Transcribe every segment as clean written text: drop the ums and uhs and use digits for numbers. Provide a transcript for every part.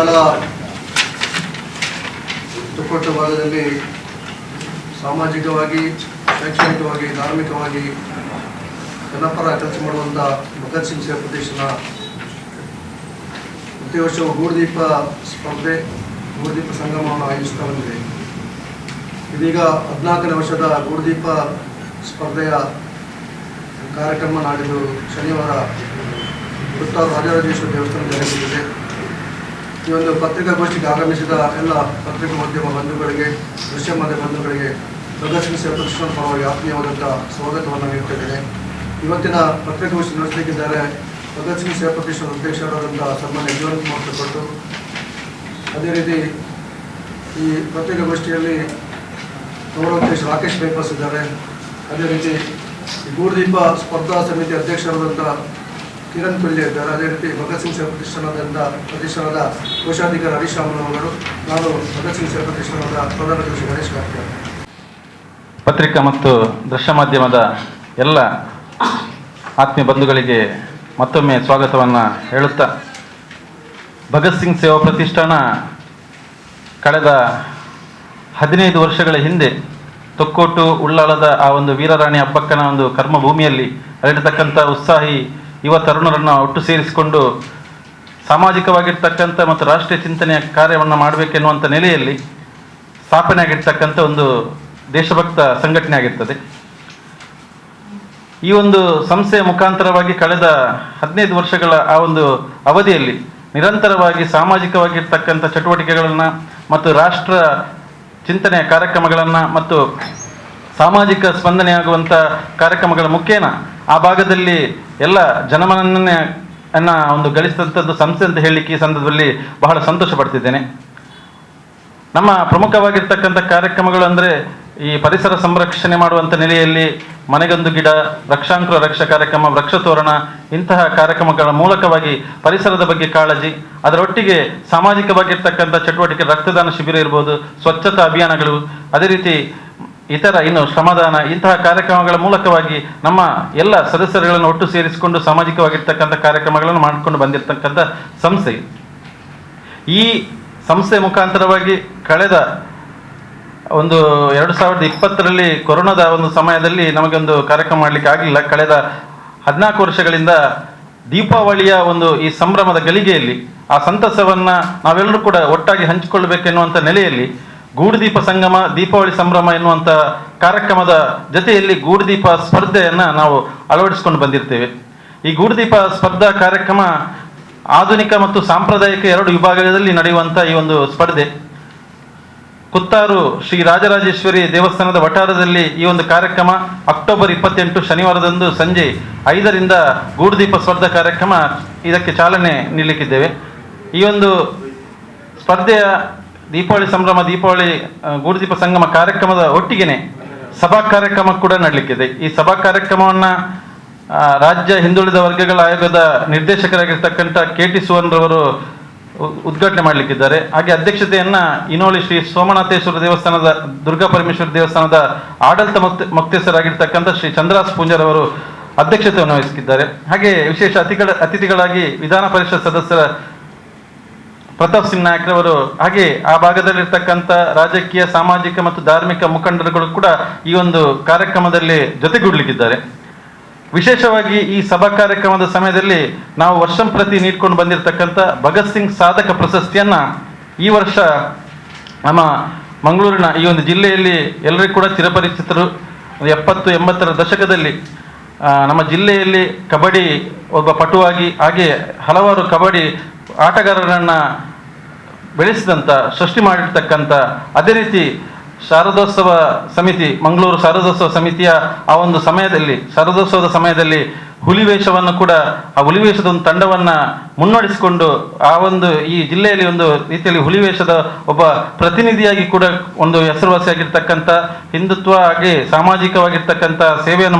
ಕಾಲ ತುಕ್ಕೊಟ್ಟ ಭಾಗದಲ್ಲಿ ಸಾಮಾಜಿಕವಾಗಿ, ಶೈಕ್ಷಣಿಕವಾಗಿ, ಧಾರ್ಮಿಕವಾಗಿ ಜನಪರ ಕೆಲಸ ಮಾಡುವಂಥ ಭಗತ್ ಸಿಂಗ್ ಸೇವಾ ಪ್ರತಿಷ್ಠಾನ ಪ್ರತಿ ವರ್ಷವೂ ಗೂಡುದೀಪ ಸ್ಪರ್ಧೆ, ಗೂಡುದೀಪ ಸಂಗಮವನ್ನು ಆಯೋಜಿಸ್ತಾ ಬಂದಿದೆ. ಇದೀಗ 14ನೇ ವರ್ಷದ ಗೂಡುದೀಪ ಸ್ಪರ್ಧೆಯ ಕಾರ್ಯಕ್ರಮ ನಾಡಿದ್ದು ಶನಿವಾರ ಪುತ್ತೂರು ರಾಜರಾಜೇಶ್ವರಿ ದೇವಸ್ಥಾನದಲ್ಲಿ ನಡೆಯಲಿದೆ. ಈ ಒಂದು ಪತ್ರಿಕಾಗೋಷ್ಠಿಗೆ ಆಗಮಿಸಿದ ಎಲ್ಲ ಪತ್ರಿಕಾ ಮಾಧ್ಯಮ ಬಂಧುಗಳಿಗೆ, ದೃಶ್ಯ ಮಾಧ್ಯಮ ಬಂಧುಗಳಿಗೆ ಭಗತ್ ಸಿಂಗ್ ಸೇವಾ ಪ್ರತಿಷ್ಠಾನ ಪರವಾಗಿ ಆತ್ಮೀಯವಾದಂಥ ಸ್ವಾಗತವನ್ನು ನೀಡ್ತಿದ್ದೇನೆ. ಇವತ್ತಿನ ಪತ್ರಿಕಾಗೋಷ್ಠಿ ನಡೆಸಲಿಕ್ಕಿದ್ದಾರೆ ಭಗತ್ ಸಿಂಗ್ ಸೇವಾ ಪ್ರತಿಷ್ಠಾನದ ಅಧ್ಯಕ್ಷರಾದಂಥ ಸನ್ಮಾನ್ಯ ಜೀವನ್ ಕುಮಾರ್ ಕೊಟ್ಟು. ಅದೇ ರೀತಿ ಈ ಪತ್ರಿಕಾಗೋಷ್ಠಿಯಲ್ಲಿ ಗೌರವಾಧ್ಯಕ್ಷ ರಾಕೇಶ್ ಬೈಪಾಸ್ ಇದ್ದಾರೆ. ಅದೇ ರೀತಿ ಈ ಗೂಡುದೀಪ ಸ್ಪರ್ಧಾ ಸಮಿತಿ ಅಧ್ಯಕ್ಷರಾದಂಥ ಕಿರಣ್ ಪಿಳ್ಳೆ ಇದ್ದಾರೆ. ಅದೇ ರೀತಿ ಭಗತ್ ಸಿಂಗ್ ಸೇವಾ ಪ್ರತಿಷ್ಠಾನದ ಕೋಶಾಧಿಕಾರಿ ಹರೀಶ್ ರಾಮನವರು, ನಾನು ಭಗತ್ ಸಿಂಗ್ ಸೇವಾ ಪ್ರತಿಷ್ಠಾನದ ಪ್ರಧಾನ ಕಾರ್ಯದರ್ಶಿ ಗಣೇಶ್ ಕಾರ್ತಿಕ್. ಪತ್ರಿಕಾ ಮತ್ತು ದೃಶ್ಯ ಮಾಧ್ಯಮದ ಎಲ್ಲ ಆತ್ಮೀಯ ಬಂಧುಗಳಿಗೆ ಮತ್ತೊಮ್ಮೆ ಸ್ವಾಗತವನ್ನು ಹೇಳುತ್ತಾ, ಭಗತ್ ಸಿಂಗ್ ಸೇವಾ ಪ್ರತಿಷ್ಠಾನ ಕಳೆದ 15 ವರ್ಷಗಳ ಹಿಂದೆ ತೊಕ್ಕೋಟು ಉಳ್ಳಾಲದ ಆ ಒಂದು ವೀರರಾಣಿ ಹಬ್ಬಕ್ಕನ ಒಂದು ಕರ್ಮಭೂಮಿಯಲ್ಲಿ ಅಲ್ಲಿರತಕ್ಕಂಥ ಉತ್ಸಾಹಿ ಯುವ ತರುಣರನ್ನು ಒಟ್ಟು ಸೇರಿಸಿಕೊಂಡು ಸಾಮಾಜಿಕವಾಗಿರ್ತಕ್ಕಂಥ ಮತ್ತು ರಾಷ್ಟ್ರೀಯ ಚಿಂತನೆಯ ಕಾರ್ಯವನ್ನು ಮಾಡಬೇಕೆನ್ನುವಂಥ ನೆಲೆಯಲ್ಲಿ ಸ್ಥಾಪನೆ ಆಗಿರ್ತಕ್ಕಂಥ ಒಂದು ದೇಶಭಕ್ತ ಸಂಘಟನೆ ಆಗಿರ್ತದೆ. ಈ ಒಂದು ಸಂಸ್ಥೆಯ ಮುಖಾಂತರವಾಗಿ ಕಳೆದ 15 ವರ್ಷಗಳ ಆ ಒಂದು ಅವಧಿಯಲ್ಲಿ ನಿರಂತರವಾಗಿ ಸಾಮಾಜಿಕವಾಗಿರ್ತಕ್ಕಂಥ ಚಟುವಟಿಕೆಗಳನ್ನು ಮತ್ತು ರಾಷ್ಟ್ರ ಚಿಂತನೆಯ ಕಾರ್ಯಕ್ರಮಗಳನ್ನು ಮತ್ತು ಸಾಮಾಜಿಕ ಸ್ಪಂದನೆಯಾಗುವಂಥ ಕಾರ್ಯಕ್ರಮಗಳ ಮುಖೇನ ಆ ಭಾಗದಲ್ಲಿ ಎಲ್ಲ ಜನಮನ್ನಣೆಯನ್ನು ಒಂದು ಗಳಿಸಿದಂಥದ್ದು ಸಂಸ್ಥೆ ಅಂತ ಹೇಳಲಿಕ್ಕೆ ಈ ಸಂದರ್ಭದಲ್ಲಿ ಬಹಳ ಸಂತೋಷ ಪಡ್ತಿದ್ದೇನೆ. ನಮ್ಮ ಪ್ರಮುಖವಾಗಿರ್ತಕ್ಕಂಥ ಕಾರ್ಯಕ್ರಮಗಳು ಅಂದರೆ ಈ ಪರಿಸರ ಸಂರಕ್ಷಣೆ ಮಾಡುವಂಥ ನೆಲೆಯಲ್ಲಿ ಮನೆಗೊಂದು ಗಿಡ, ವೃಕ್ಷಾಂಕುರ ರಕ್ಷಾ ಕಾರ್ಯಕ್ರಮ, ವೃಕ್ಷ ತೋರಣ, ಇಂತಹ ಕಾರ್ಯಕ್ರಮಗಳ ಮೂಲಕವಾಗಿ ಪರಿಸರದ ಬಗ್ಗೆ ಕಾಳಜಿ, ಅದರೊಟ್ಟಿಗೆ ಸಾಮಾಜಿಕವಾಗಿರ್ತಕ್ಕಂಥ ಚಟುವಟಿಕೆ, ರಕ್ತದಾನ ಶಿಬಿರ ಇರ್ಬೋದು, ಸ್ವಚ್ಛತಾ ಅಭಿಯಾನಗಳು, ಅದೇ ರೀತಿ ಇತರ ಇನ್ನು ಶ್ರಮದಾನ, ಇಂತಹ ಕಾರ್ಯಕ್ರಮಗಳ ಮೂಲಕವಾಗಿ ನಮ್ಮ ಎಲ್ಲ ಸದಸ್ಯರುಗಳನ್ನು ಒಟ್ಟು ಸೇರಿಸಿಕೊಂಡು ಸಾಮಾಜಿಕವಾಗಿರ್ತಕ್ಕಂಥ ಕಾರ್ಯಕ್ರಮಗಳನ್ನು ಮಾಡಿಕೊಂಡು ಬಂದಿರತಕ್ಕಂಥ ಸಂಸ್ಥೆ. ಈ ಸಂಸ್ಥೆ ಮುಖಾಂತರವಾಗಿ ಕಳೆದ ಒಂದು 2020ರಲ್ಲಿ ಕೊರೋನಾದ ಒಂದು ಸಮಯದಲ್ಲಿ ನಮಗೊಂದು ಕಾರ್ಯಕ್ರಮ ಮಾಡಲಿಕ್ಕೆ ಆಗಲಿಲ್ಲ. ಕಳೆದ 14 ವರ್ಷಗಳಿಂದ ದೀಪಾವಳಿಯ ಒಂದು ಈ ಸಂಭ್ರಮದ ಗಳಿಗೆಯಲ್ಲಿ ಆ ಸಂತಸವನ್ನು ನಾವೆಲ್ಲರೂ ಕೂಡ ಒಟ್ಟಾಗಿ ಹಂಚಿಕೊಳ್ಳಬೇಕೆನ್ನುವಂಥ ನೆಲೆಯಲ್ಲಿ ಗೂಡುದೀಪ ಸಂಗಮ, ದೀಪಾವಳಿ ಸಂಭ್ರಮ ಎನ್ನುವಂಥ ಕಾರ್ಯಕ್ರಮದ ಜೊತೆಯಲ್ಲಿ ಗೂಡುದೀಪ ಸ್ಪರ್ಧೆಯನ್ನು ನಾವು ಅಳವಡಿಸಿಕೊಂಡು ಬಂದಿರ್ತೇವೆ. ಈ ಗೂಡುದೀಪ ಸ್ಪರ್ಧಾ ಕಾರ್ಯಕ್ರಮ ಆಧುನಿಕ ಮತ್ತು ಸಾಂಪ್ರದಾಯಿಕ 2 ವಿಭಾಗದಲ್ಲಿ ನಡೆಯುವಂಥ ಈ ಒಂದು ಸ್ಪರ್ಧೆ ಪುತ್ತೂರು ಶ್ರೀ ರಾಜರಾಜೇಶ್ವರಿ ದೇವಸ್ಥಾನದ ವಠಾರದಲ್ಲಿ ಈ ಒಂದು ಕಾರ್ಯಕ್ರಮ ಅಕ್ಟೋಬರ್ 28 ಶನಿವಾರದಂದು ಸಂಜೆ 5ರಿಂದ ಗೂಡುದೀಪ ಸ್ಪರ್ಧಾ ಕಾರ್ಯಕ್ರಮ ಇದಕ್ಕೆ ಚಾಲನೆ ನೀಡಲಿಕ್ಕಿದ್ದೇವೆ. ಈ ಒಂದು ಸ್ಪರ್ಧೆಯ ದೀಪಾವಳಿ ಸಂಭ್ರಮ, ದೀಪಾವಳಿ ಗೂಡುದೀಪ ಸಂಗಮ ಕಾರ್ಯಕ್ರಮದ ಒಟ್ಟಿಗೆನೆ ಸಭಾ ಕಾರ್ಯಕ್ರಮ ಕೂಡ ನಡೆಯಲಿಕ್ಕಿದೆ. ಈ ಸಭಾ ಕಾರ್ಯಕ್ರಮವನ್ನು ರಾಜ್ಯ ಹಿಂದುಳಿದ ವರ್ಗಗಳ ಆಯೋಗದ ನಿರ್ದೇಶಕರಾಗಿರ್ತಕ್ಕಂಥ KT ಸುವರ್ಣರವರು ಉದ್ಘಾಟನೆ ಮಾಡಲಿಕ್ಕಿದ್ದಾರೆ. ಹಾಗೆ ಅಧ್ಯಕ್ಷತೆಯನ್ನ ಇನೋಳಿ ಶ್ರೀ ಸೋಮನಾಥೇಶ್ವರ ದೇವಸ್ಥಾನದ, ದುರ್ಗಾ ಪರಮೇಶ್ವರ ದೇವಸ್ಥಾನದ ಆಡಳಿತ ಮುಕ್ತೇಸರಾಗಿರ್ತಕ್ಕಂಥ ಶ್ರೀ ಚಂದ್ರಾಸ್ ಪೂಂಜರ್ ಅವರು ಅಧ್ಯಕ್ಷತೆಯನ್ನು ವಹಿಸಿದ್ದಾರೆ. ಹಾಗೆ ವಿಶೇಷ ಅತಿಥಿಗಳಾಗಿ ವಿಧಾನ ಪರಿಷತ್ ಸದಸ್ಯರ ಪ್ರತಾಪ್ ಸಿಂಗ್ ನಾಯಕ್ರವರು, ಹಾಗೆ ಆ ಭಾಗದಲ್ಲಿರ್ತಕ್ಕಂಥ ರಾಜಕೀಯ, ಸಾಮಾಜಿಕ ಮತ್ತು ಧಾರ್ಮಿಕ ಮುಖಂಡರುಗಳು ಕೂಡ ಈ ಒಂದು ಕಾರ್ಯಕ್ರಮದಲ್ಲಿ ಜೊತೆಗೂಡಲಿಕ್ಕಿದ್ದಾರೆ. ವಿಶೇಷವಾಗಿ ಈ ಸಭಾ ಕಾರ್ಯಕ್ರಮದ ಸಮಯದಲ್ಲಿ ನಾವು ವರ್ಷಂಪ್ರತಿ ನೀಡ್ಕೊಂಡು ಬಂದಿರತಕ್ಕಂಥ ಭಗತ್ ಸಿಂಗ್ ಸಾಧಕ ಪ್ರಶಸ್ತಿಯನ್ನು ಈ ವರ್ಷ ನಮ್ಮ ಮಂಗಳೂರಿನ ಈ ಒಂದು ಜಿಲ್ಲೆಯಲ್ಲಿ ಎಲ್ಲರಿಗೂ ಕೂಡ ಚಿರಪರಿಚಿತರು. 70-80ರ ದಶಕದಲ್ಲಿ ನಮ್ಮ ಜಿಲ್ಲೆಯಲ್ಲಿ ಕಬಡ್ಡಿ ಒಬ್ಬ ಪಟುವಾಗಿ, ಹಾಗೆ ಹಲವಾರು ಕಬಡ್ಡಿ ಆಟಗಾರರನ್ನು ಬೆಳೆಸಿದಂಥ, ಸೃಷ್ಟಿ ಮಾಡಿರ್ತಕ್ಕಂಥ, ಅದೇ ರೀತಿ ಶಾರದೋತ್ಸವ ಸಮಿತಿ, ಮಂಗಳೂರು ಶಾರದೋತ್ಸವ ಸಮಿತಿಯ ಆ ಒಂದು ಸಮಯದಲ್ಲಿ, ಶಾರದೋತ್ಸವದ ಸಮಯದಲ್ಲಿ ಹುಲಿವೇಷವನ್ನು ಕೂಡ, ಆ ಹುಲಿವೇಷದ ಒಂದು ತಂಡವನ್ನು ಮುನ್ನಡೆಸಿಕೊಂಡು ಆ ಒಂದು ಈ ಜಿಲ್ಲೆಯಲ್ಲಿ ಒಂದು ರೀತಿಯಲ್ಲಿ ಹುಲಿವೇಷದ ಒಬ್ಬ ಪ್ರತಿನಿಧಿಯಾಗಿ ಕೂಡ ಒಂದು ಹೆಸರುವಾಸಿಯಾಗಿರ್ತಕ್ಕಂಥ, ಹಿಂದುತ್ವ ಹಾಗೆ ಸಾಮಾಜಿಕವಾಗಿರ್ತಕ್ಕಂಥ ಸೇವೆಯನ್ನು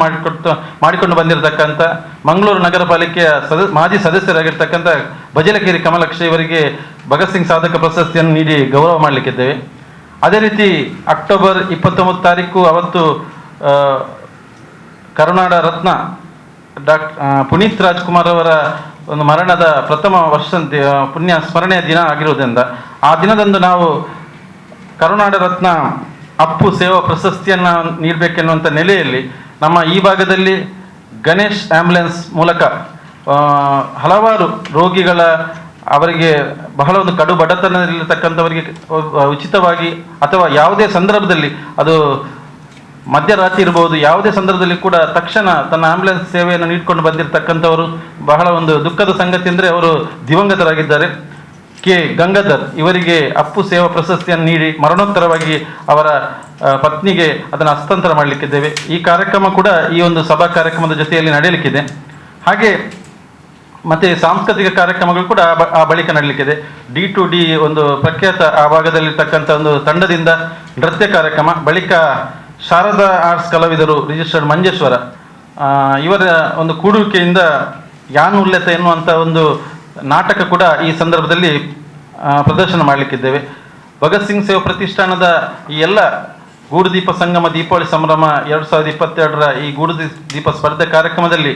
ಮಾಡಿಕೊಂಡು ಬಂದಿರತಕ್ಕಂಥ ಮಂಗಳೂರು ನಗರ ಪಾಲಿಕೆಯ ಮಾಜಿ ಸದಸ್ಯರಾಗಿರ್ತಕ್ಕಂಥ ಬಜಲಕೇರಿ ಕಮಲಕ್ಷ ಇವರಿಗೆ ಭಗತ್ ಸಿಂಗ್ ಸಾಧಕ ಪ್ರಶಸ್ತಿಯನ್ನು ನೀಡಿ ಗೌರವ ಮಾಡಲಿಕ್ಕಿದ್ದೇವೆ. ಅದೇ ರೀತಿ ಅಕ್ಟೋಬರ್ 29 ತಾರೀಕು ಅವತ್ತು ಕರುನಾಡ ರತ್ನ ಪುನೀತ್ ರಾಜ್ಕುಮಾರ್ ಅವರ ಒಂದು ಮರಣದ ಪ್ರಥಮ ವರ್ಷ ಪುಣ್ಯ ಸ್ಮರಣೆಯ ದಿನ ಆಗಿರುವುದರಿಂದ ಆ ದಿನದಂದು ನಾವು ಕರುನಾಡ ರತ್ನ ಅಪ್ಪು ಸೇವಾ ಪ್ರಶಸ್ತಿಯನ್ನು ನೀಡಬೇಕೆನ್ನುವಂಥ ನೆಲೆಯಲ್ಲಿ ನಮ್ಮ ಈ ಭಾಗದಲ್ಲಿ ಗಣೇಶ್ ಆ್ಯಂಬುಲೆನ್ಸ್ ಮೂಲಕ ಹಲವಾರು ರೋಗಿಗಳ ಅವರಿಗೆ ಬಹಳ ಒಂದು ಕಡು ಬಡತನದಲ್ಲಿರ್ತಕ್ಕಂಥವರಿಗೆ ಉಚಿತವಾಗಿ ಅಥವಾ ಯಾವುದೇ ಸಂದರ್ಭದಲ್ಲಿ ಅದು ಮಧ್ಯರಾತ್ರಿ ಇರ್ಬೋದು, ಯಾವುದೇ ಸಂದರ್ಭದಲ್ಲಿ ಕೂಡ ತಕ್ಷಣ ತನ್ನ ಆಂಬ್ಯುಲೆನ್ಸ್ ಸೇವೆಯನ್ನು ನೀಡಿಕೊಂಡು ಬಂದಿರತಕ್ಕಂಥವರು ಬಹಳ ಒಂದು ದುಃಖದ ಸಂಗತಿ ಅಂದರೆ ಅವರು ದಿವಂಗತರಾಗಿದ್ದಾರೆ. ಕೆ ಗಂಗಾಧರ್ ಇವರಿಗೆ ಅಪ್ಪು ಸೇವಾ ಪ್ರಶಸ್ತಿಯನ್ನು ನೀಡಿ ಮರಣೋತ್ತರವಾಗಿ ಅವರ ಪತ್ನಿಗೆ ಅದನ್ನು ಹಸ್ತಾಂತರ ಮಾಡಲಿಕ್ಕಿದ್ದೇವೆ. ಈ ಕಾರ್ಯಕ್ರಮ ಕೂಡ ಈ ಒಂದು ಸಭಾ ಕಾರ್ಯಕ್ರಮದ ಜೊತೆಯಲ್ಲಿ ನಡೆಯಲಿಕ್ಕಿದೆ. ಹಾಗೆ ಮತ್ತು ಸಾಂಸ್ಕೃತಿಕ ಕಾರ್ಯಕ್ರಮಗಳು ಕೂಡ ಆ ಬಳಿಕ ನಡಲಿಕ್ಕಿದೆ. D2D ಒಂದು ಪ್ರಖ್ಯಾತ ಆ ಭಾಗದಲ್ಲಿರ್ತಕ್ಕಂಥ ಒಂದು ತಂಡದಿಂದ ನೃತ್ಯ ಕಾರ್ಯಕ್ರಮ, ಬಳಿಕ ಶಾರದಾ ಆರ್ಟ್ಸ್ ಕಲಾವಿದರು ರಿಜಿಸ್ಟರ್ಡ್ ಮಂಜೇಶ್ವರ ಇವರ ಒಂದು ಕೂಡುವಿಕೆಯಿಂದ ಯಾನ್ ಉಲ್ಲೇತ ಎನ್ನುವಂಥ ಒಂದು ನಾಟಕ ಕೂಡ ಈ ಸಂದರ್ಭದಲ್ಲಿ ಪ್ರದರ್ಶನ ಮಾಡಲಿಕ್ಕಿದ್ದೇವೆ. ಭಗತ್ ಸಿಂಗ್ ಸೇವಾ ಪ್ರತಿಷ್ಠಾನದ ಈ ಎಲ್ಲ ಗೂಡುದೀಪ ಸಂಗಮ ದೀಪಾವಳಿ ಸಂಭ್ರಮ 2022ರ ಈ ಗೂಡುದೀಪ ಸ್ಪರ್ಧೆ ಕಾರ್ಯಕ್ರಮದಲ್ಲಿ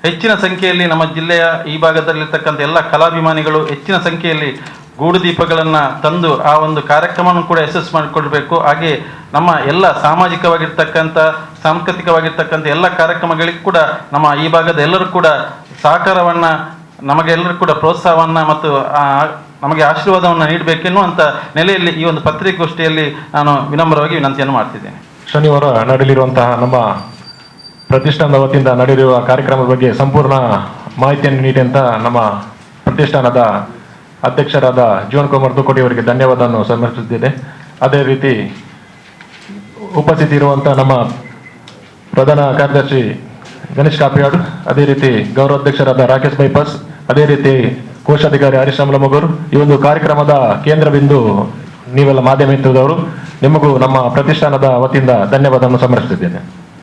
ಹೆಚ್ಚಿನ ಸಂಖ್ಯೆಯಲ್ಲಿ ನಮ್ಮ ಜಿಲ್ಲೆಯ ಈ ಭಾಗದಲ್ಲಿರ್ತಕ್ಕಂಥ ಎಲ್ಲ ಕಲಾಭಿಮಾನಿಗಳು ಹೆಚ್ಚಿನ ಸಂಖ್ಯೆಯಲ್ಲಿ ಗೂಡುದೀಪಗಳನ್ನು ತಂದು ಆ ಒಂದು ಕಾರ್ಯಕ್ರಮವನ್ನು ಕೂಡ ಯಶಸ್ಸು ಮಾಡಿಕೊಳ್ಬೇಕು. ಹಾಗೆ ನಮ್ಮ ಎಲ್ಲ ಸಾಮಾಜಿಕವಾಗಿರ್ತಕ್ಕಂಥ ಸಾಂಸ್ಕೃತಿಕವಾಗಿರ್ತಕ್ಕಂಥ ಎಲ್ಲ ಕಾರ್ಯಕ್ರಮಗಳಿಗೂ ಕೂಡ ನಮ್ಮ ಈ ಭಾಗದ ಎಲ್ಲರೂ ಕೂಡ ಸಹಕಾರವನ್ನು, ನಮಗೆಲ್ಲರೂ ಕೂಡ ಪ್ರೋತ್ಸಾಹವನ್ನು ಮತ್ತು ನಮಗೆ ಆಶೀರ್ವಾದವನ್ನು ನೀಡಬೇಕೆನ್ನುವಂಥ ನೆಲೆಯಲ್ಲಿ ಈ ಒಂದು ಪತ್ರಿಕಾಗೋಷ್ಠಿಯಲ್ಲಿ ನಾನು ವಿನಮ್ರವಾಗಿ ವಿನಂತಿಯನ್ನು ಮಾಡ್ತಿದ್ದೇನೆ. ಶನಿವಾರ ನಡೆಯಲಿರುವಂತಹ ನಮ್ಮ ಪ್ರತಿಷ್ಠಾನದ ವತಿಯಿಂದ ನಡೆಯುವ ಕಾರ್ಯಕ್ರಮದ ಬಗ್ಗೆ ಸಂಪೂರ್ಣ ಮಾಹಿತಿಯನ್ನು ನೀಡಿ ಅಂತ ನಮ್ಮ ಪ್ರತಿಷ್ಠಾನದ ಅಧ್ಯಕ್ಷರಾದ ಜೀವನ್ ಕುಮಾರ್ ತುಕೋಟಿ ಅವರಿಗೆ ಧನ್ಯವಾದವನ್ನು ಸಮರ್ಪಿಸುತ್ತಿದೆ. ಅದೇ ರೀತಿ ಉಪಸ್ಥಿತಿ ಇರುವಂಥ ನಮ್ಮ ಪ್ರಧಾನ ಕಾರ್ಯದರ್ಶಿ ಗಣೇಶ್ ಕಾಪಿಯಾಡ್, ಅದೇ ರೀತಿ ಗೌರವಾಧ್ಯಕ್ಷರಾದ ರಾಕೇಶ್ ಬೈಪಾಸ್, ಅದೇ ರೀತಿ ಕೋಶಾಧಿಕಾರಿ ಹರೀಶ್ ಮಗೂರು, ಈ ಒಂದು ಕಾರ್ಯಕ್ರಮದ ಕೇಂದ್ರ ಬಿಂದು ನೀವೆಲ್ಲ ಮಾಧ್ಯಮ ಮಿತ್ರದವರು, ನಿಮಗೂ ನಮ್ಮ ಪ್ರತಿಷ್ಠಾನದ ವತಿಯಿಂದ ಧನ್ಯವಾದವನ್ನು ಸಮರ್ಪಿಸುತ್ತಿದ್ದೇನೆ.